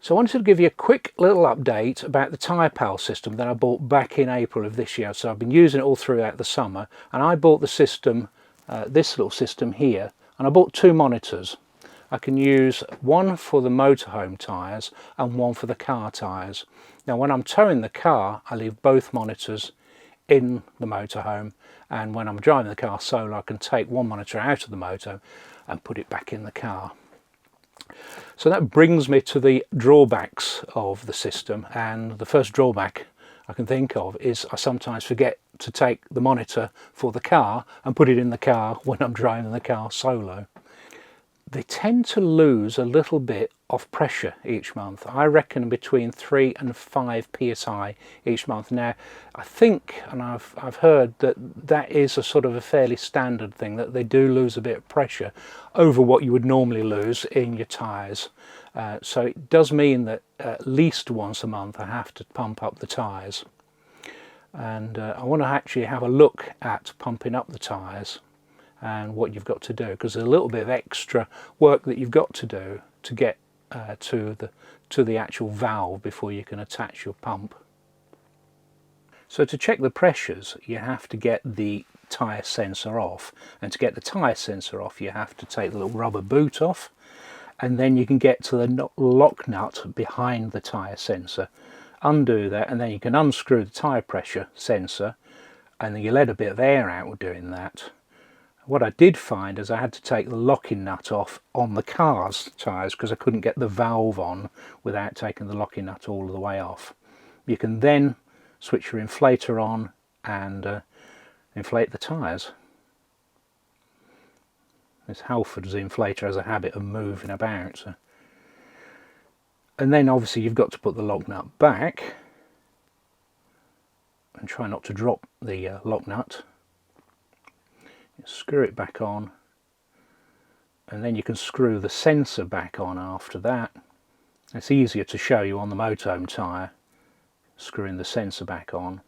So I wanted to give you a quick little update about the TyrePal system that I bought back in April of this year. So I've been using it all throughout the summer, and I bought the system, this little system here, and I bought two monitors. I can use one for the motorhome tyres and one for the car tyres. Now when I'm towing the car, I leave both monitors in the motorhome, and when I'm driving the car solo, I can take one monitor out of the motor and put it back in the car. So that brings me to the drawbacks of the system, and the first drawback I can think of is I sometimes forget to take the monitor for the car and put it in the car when I'm driving the car solo. They tend to lose a little bit of pressure each month. I reckon between 3 and 5 psi each month. Now I think, and I've heard that that is a sort of a fairly standard thing, that they do lose a bit of pressure over what you would normally lose in your tyres. So it does mean that at least once a month I have to pump up the tyres, and I want to actually have a look at pumping up the tyres and what you've got to do, because there's a little bit of extra work that you've got to do to get to the actual valve before you can attach your pump. So to check the pressures, you have to get the tyre sensor off, and to get the tyre sensor off you have to take the little rubber boot off, and then you can get to the lock nut behind the tyre sensor, undo that, and then you can unscrew the tyre pressure sensor, and then you let a bit of air out doing that. What I did find is I had to take the locking nut off on the car's tyres because I couldn't get the valve on without taking the locking nut all the way off. You can then switch your inflator on and inflate the tyres. This Halford's inflator has a habit of moving about. So. And then obviously you've got to put the lock nut back and try not to drop the lock nut. Screw it back on, and then you can screw the sensor back on after that. It's easier to show you on the motorhome tyre, screwing the sensor back on.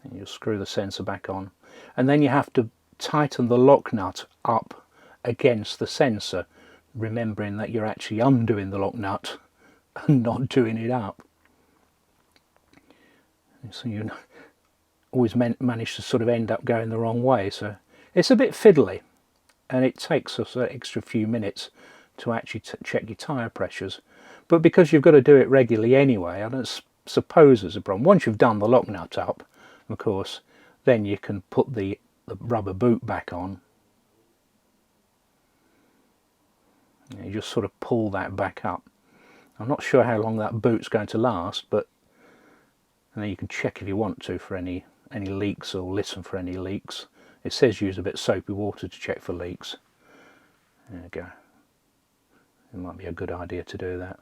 And you'll screw the sensor back on, and then you have to tighten the lock nut up against the sensor, remembering that you're actually undoing the lock nut and not doing it up. So you always manage to sort of end up going the wrong way. So it's a bit fiddly, and it takes us an extra few minutes to actually check your tyre pressures. But because you've got to do it regularly anyway, I don't suppose there's a problem. Once you've done the lock nut up, of course, then you can put the rubber boot back on. You just sort of pull that back up. I'm not sure how long that boot's going to last, but and then you can check if you want to for any leaks, or listen for any leaks. It says use a bit of soapy water to check for leaks. There you go. It might be a good idea to do that.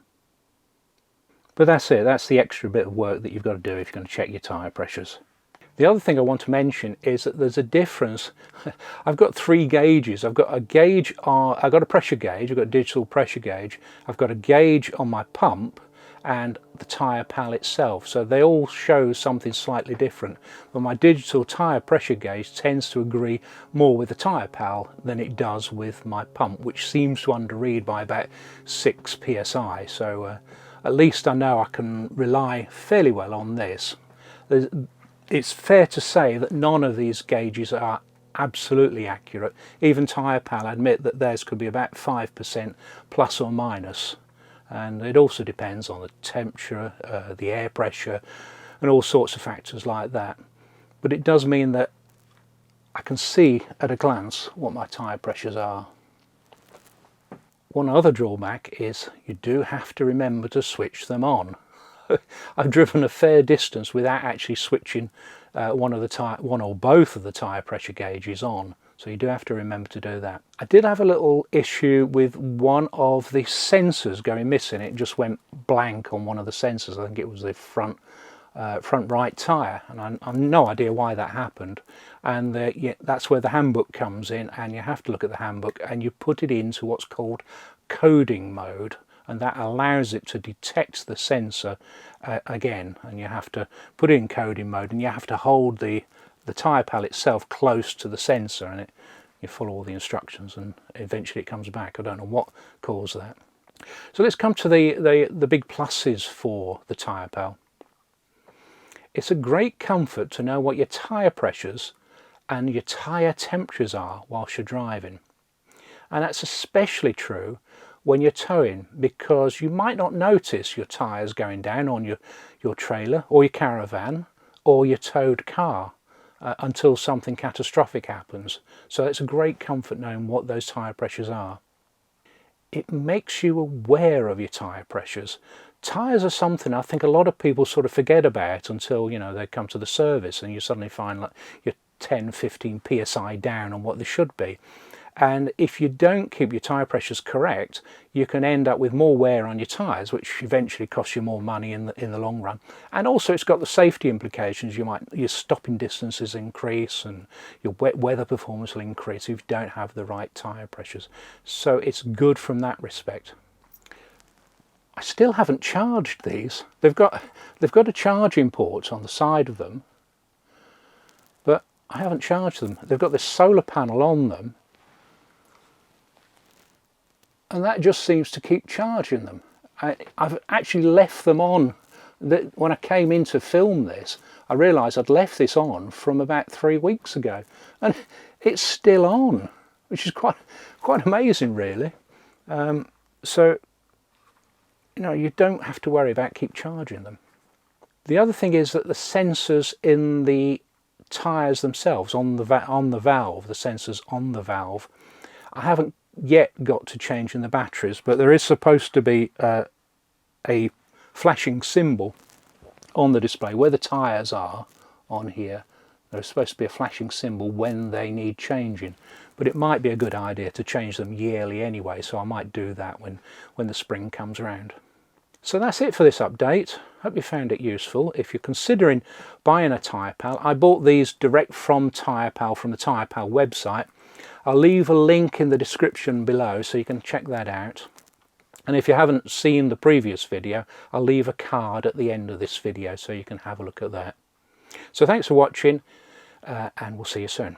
But that's it. That's the extra bit of work that you've got to do if you're going to check your tyre pressures. The other thing I want to mention is that there's a difference. I've got 3 gauges. I've got a gauge, I've got a pressure gauge, I've got a digital pressure gauge, I've got a gauge on my pump, and the TyrePal itself, so they all show something slightly different. But my digital tyre pressure gauge tends to agree more with the TyrePal than it does with my pump, which seems to underread by about 6 psi. So at least I know I can rely fairly well on this. It's fair to say that none of these gauges are absolutely accurate. Even TyrePal admit that theirs could be about 5% plus or minus. And it also depends on the temperature, the air pressure, and all sorts of factors like that. But it does mean that I can see at a glance what my tyre pressures are. One other drawback is you do have to remember to switch them on. I've driven a fair distance without actually switching one or both of the tyre pressure gauges on. So you do have to remember to do that. I did have a little issue with one of the sensors going missing. It just went blank on one of the sensors. I think it was the front right tyre, and I've no idea why that happened. And that's where the handbook comes in, and you have to look at the handbook and you put it into what's called coding mode, and that allows it to detect the sensor again. And you have to put it in coding mode, and you have to hold the TyrePal itself close to the sensor, and You follow all the instructions and eventually it comes back. I don't know what caused that. So let's come to the big pluses for the TyrePal. It's a great comfort to know what your tyre pressures and your tyre temperatures are whilst you're driving. And that's especially true when you're towing, because you might not notice your tyres going down on your trailer or your caravan or your towed car until something catastrophic happens. So it's a great comfort knowing what those tyre pressures are. It makes you aware of your tyre pressures. Tyres are something I think a lot of people sort of forget about until, you know, they come to the service and you suddenly find like you're 10-15 psi down on what they should be. And if you don't keep your tyre pressures correct, you can end up with more wear on your tyres, which eventually costs you more money in the long run. And also it's got the safety implications. Your stopping distances increase and your wet weather performance will increase if you don't have the right tyre pressures. So it's good from that respect. I still haven't charged these. They've got a charging port on the side of them, but I haven't charged them. They've got this solar panel on them, and that just seems to keep charging them. I've actually left them on. When I came in to film this, I realised I'd left this on from about 3 weeks ago, and it's still on, which is quite amazing, really. So, you know, you don't have to worry about keep charging them. The other thing is that the sensors in the tyres themselves, on the valve, the sensors on the valve, I haven't yet got to changing the batteries, but there is supposed to be a flashing symbol on the display where the tyres are on here. There's supposed to be a flashing symbol when they need changing, but it might be a good idea to change them yearly anyway, so I might do that when the spring comes around. So that's it for this update. Hope you found it useful. If you're considering buying a TyrePal, I bought these direct from TyrePal, from the TyrePal website. I'll leave a link in the description below so you can check that out. And if you haven't seen the previous video, I'll leave a card at the end of this video so you can have a look at that. So thanks for watching, and we'll see you soon.